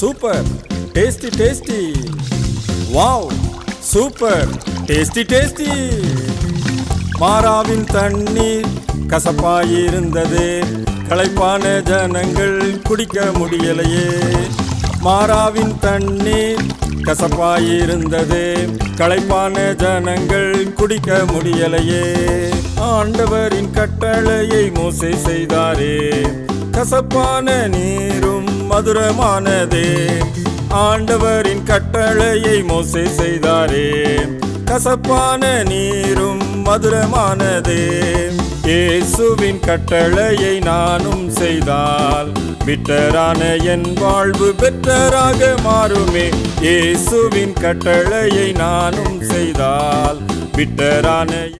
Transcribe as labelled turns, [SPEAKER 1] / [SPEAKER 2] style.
[SPEAKER 1] Super tasty tasty. Wow super tasty tasty. மாறாவின் தண்ணீர் கசப்பாயிருந்தது, களைப்பான ஜனங்கள் குடிக்க முடியலையே. மாறாவின் தண்ணீர் கசப்பாயிருந்தது, களைப்பான ஜனங்கள் குடிக்க முடியலையே. ஆண்டவரின் கட்டளையை மோசே செய்தாரே, கசப்பான நீரும் மதுரமானதே. ஆண்டவரின் கட்டளையை மோசே செய்தாரே, கசப்பான நீரும் மதுரமானதே. இயேசுவின் கட்டளையை நானும் செய்தால் பிட்டரான என் வாழ்வு பெற்றராக மாறுமே. இயேசுவின் கட்டளையை நானும் செய்தால் பிட்டரான